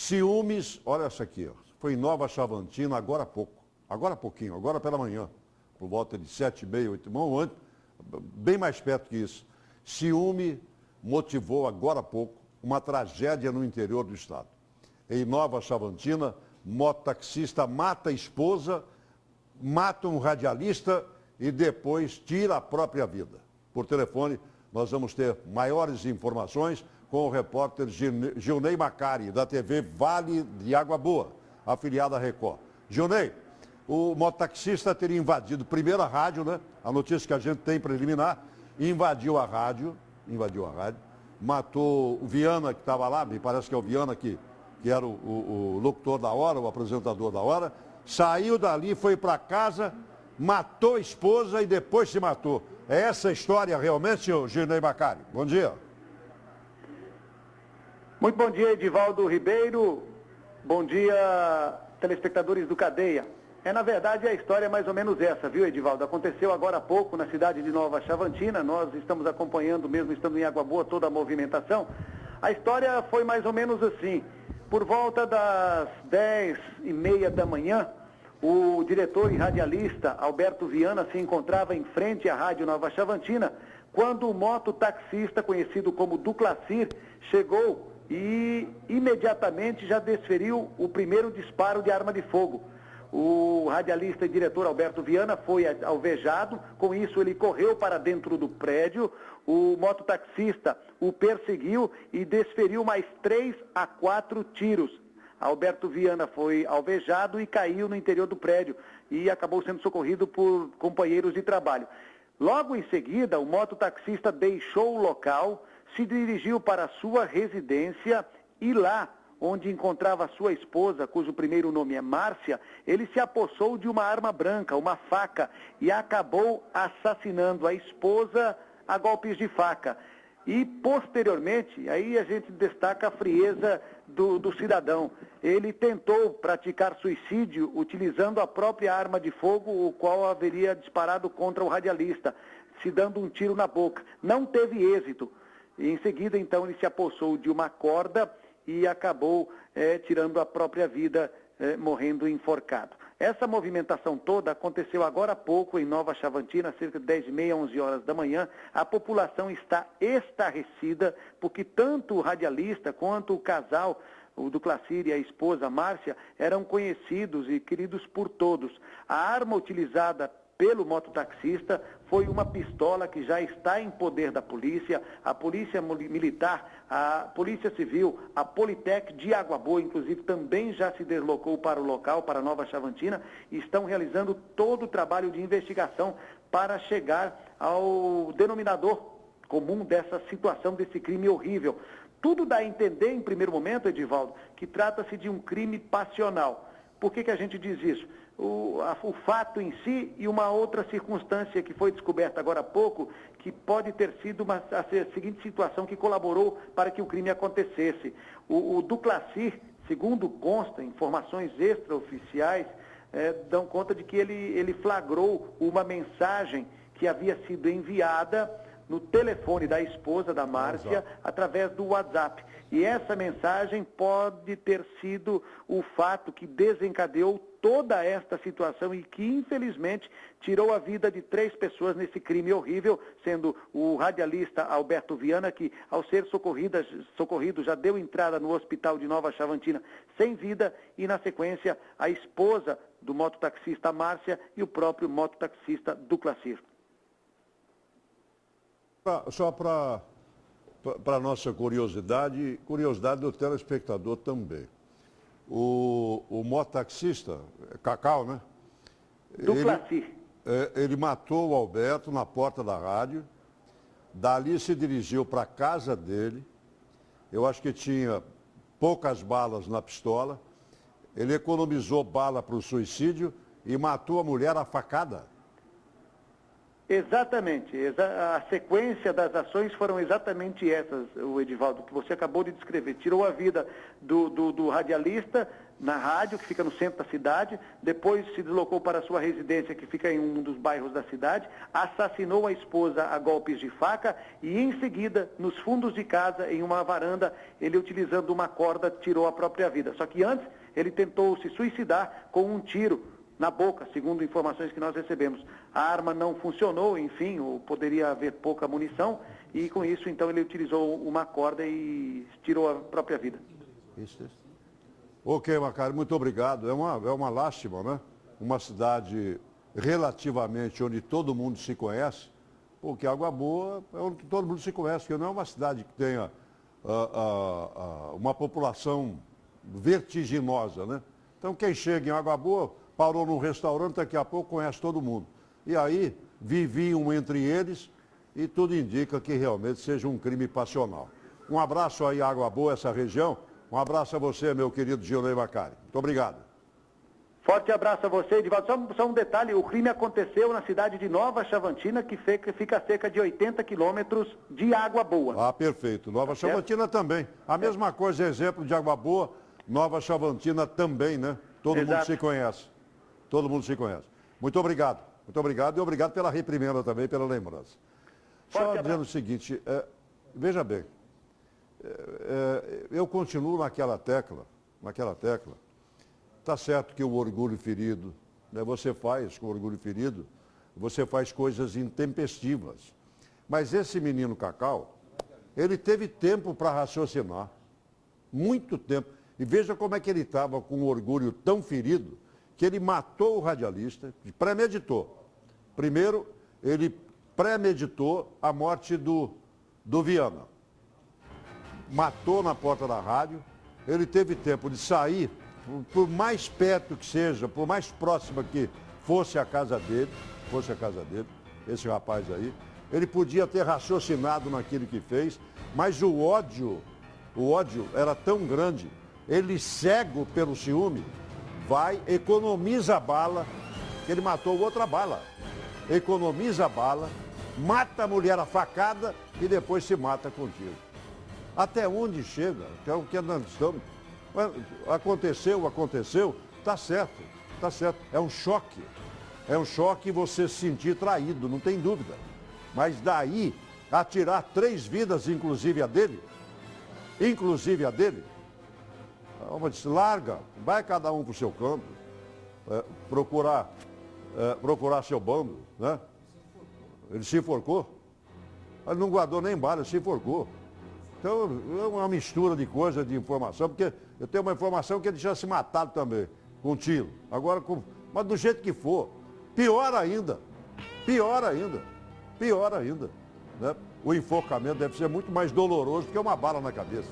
Ciúmes, olha essa aqui, ó, foi em Nova Chavantina agora há pouco, agora há pouquinho, agora pela manhã, por volta de 7h30, 8h, antes, bem mais perto que isso. Ciúme motivou agora há pouco uma tragédia no interior do estado. Em Nova Chavantina, mototaxista mata a esposa, mata um radialista e depois tira a própria vida. Por telefone, nós vamos ter maiores informações com o repórter Gilney Macari, da TV Vale de Água Boa, afiliada à Record. Gilney, o mototaxista teria invadido primeiro a rádio, né? A notícia que a gente tem preliminar, invadiu a rádio, matou o Viana que estava lá, me parece que é o Viana que era o locutor da hora, o apresentador da hora, saiu dali, foi para casa, matou a esposa e depois se matou. É essa a história realmente, senhor Gilney Macari? Bom dia. Muito bom dia, Edivaldo Ribeiro. Bom dia, telespectadores do Cadeia. Na verdade, a história é mais ou menos essa, viu, Edivaldo? Aconteceu agora há pouco na cidade de Nova Chavantina. Nós estamos acompanhando, mesmo estando em Água Boa, toda a movimentação. A história foi mais ou menos assim. Por volta das 10h30 da manhã, o diretor e radialista Alberto Viana se encontrava em frente à Rádio Nova Chavantina, quando o mototaxista, conhecido como Duclacir, chegou e imediatamente já desferiu o primeiro disparo de arma de fogo. O radialista e diretor Alberto Viana foi alvejado, com isso ele correu para dentro do prédio, o mototaxista o perseguiu e desferiu mais 3 a 4 tiros. Alberto Viana foi alvejado e caiu no interior do prédio e acabou sendo socorrido por companheiros de trabalho. Logo em seguida, o mototaxista deixou o local, se dirigiu para a sua residência e lá, onde encontrava sua esposa, cujo primeiro nome é Márcia, ele se apossou de uma arma branca, uma faca, e acabou assassinando a esposa a golpes de faca. E, posteriormente, aí a gente destaca a frieza do cidadão. Ele tentou praticar suicídio utilizando a própria arma de fogo, o qual haveria disparado contra o radialista, se dando um tiro na boca. Não teve êxito. E, em seguida, então, ele se apossou de uma corda e acabou tirando a própria vida, morrendo enforcado. Essa movimentação toda aconteceu agora há pouco em Nova Chavantina, cerca de 10h30, 11h da manhã. A população está estarrecida, porque tanto o radialista quanto o casal, o Duclacir e a esposa Márcia, eram conhecidos e queridos por todos. A arma utilizada pelo mototaxista foi uma pistola que já está em poder da polícia, a polícia militar, a polícia civil, a Politec de Água Boa, inclusive, também já se deslocou para o local, para Nova Chavantina, e estão realizando todo o trabalho de investigação para chegar ao denominador comum dessa situação, desse crime horrível. Tudo dá a entender, em primeiro momento, Edivaldo, que trata-se de um crime passional. Por que a gente diz isso? O fato em si e uma outra circunstância que foi descoberta agora há pouco, que pode ter sido a seguinte situação que colaborou para que o crime acontecesse. O Duclacir, segundo consta, informações extraoficiais, dão conta de que ele flagrou uma mensagem que havia sido enviada no telefone da esposa da Márcia, através do WhatsApp. E essa mensagem pode ter sido o fato que desencadeou toda esta situação e que, infelizmente, tirou a vida de 3 pessoas nesse crime horrível, sendo o radialista Alberto Viana, que, ao ser socorrido, já deu entrada no hospital de Nova Chavantina sem vida, e, na sequência, a esposa do mototaxista Márcia e o próprio mototaxista Duclacir. Só para nossa curiosidade do telespectador também. O mototaxista, Cacau, né? Duclacir. Ele matou o Alberto na porta da rádio, dali se dirigiu para a casa dele, eu acho que tinha poucas balas na pistola, ele economizou bala para o suicídio e matou a mulher à facada. Exatamente. A sequência das ações foram exatamente essas, o Edivaldo, que você acabou de descrever. Tirou a vida do radialista na rádio, que fica no centro da cidade, depois se deslocou para a sua residência, que fica em um dos bairros da cidade, assassinou a esposa a golpes de faca e, em seguida, nos fundos de casa, em uma varanda, ele, utilizando uma corda, tirou a própria vida. Só que antes, ele tentou se suicidar com um tiro na boca, segundo informações que nós recebemos. A arma não funcionou, enfim, ou poderia haver pouca munição, e com isso, então, ele utilizou uma corda e tirou a própria vida. Isso. Ok, Macário, muito obrigado. É uma lástima, né? Uma cidade relativamente onde todo mundo se conhece, porque Água Boa é onde todo mundo se conhece, porque não é uma cidade que tenha uma população vertiginosa, né? Então, quem chega em Água Boa, parou num restaurante, daqui a pouco conhece todo mundo. E aí, viviam entre eles e tudo indica que realmente seja um crime passional. Um abraço aí, Água Boa, essa região. Um abraço a você, meu querido Gilney Macari. Muito obrigado. Forte abraço a você, Edivaldo. Só um detalhe, o crime aconteceu na cidade de Nova Chavantina, que fica a cerca de 80 quilômetros de Água Boa. Ah, perfeito. Nova Chavantina também. A mesma coisa, exemplo de Água Boa, Nova Chavantina também, né? Todo mundo se conhece. Todo mundo se conhece. Muito obrigado. Muito obrigado e obrigado pela reprimenda também, pela lembrança. Só dizendo o seguinte, veja bem, eu continuo naquela tecla. Está certo que o orgulho ferido, né, você faz com orgulho ferido, você faz coisas intempestivas. Mas esse menino Cacau, ele teve tempo para raciocinar, muito tempo. E veja como é que ele estava com um orgulho tão ferido, que ele matou o radialista, premeditou. Primeiro, ele premeditou a morte do Viana. Matou na porta da rádio, ele teve tempo de sair, por mais perto que seja, por mais próxima que fosse a casa dele, esse rapaz aí, ele podia ter raciocinado naquilo que fez, mas o ódio era tão grande, ele cego pelo ciúme, economiza a bala, que ele matou outra bala, economiza a bala, mata a mulher a facada e depois se mata com tiro. Até onde chega? Que é o que nós estamos. Aconteceu, está certo. É um choque você se sentir traído, não tem dúvida. Mas daí, atirar 3 vidas, inclusive a dele, larga, vai cada um para o seu campo, procurar seu bando, né? Ele se enforcou, ele não guardou nem bala, ele se enforcou. Então, é uma mistura de coisas, de informação, porque eu tenho uma informação que ele já se matado também, com tiro. Agora, mas do jeito que for, pior ainda, né? O enforcamento deve ser muito mais doloroso do que uma bala na cabeça.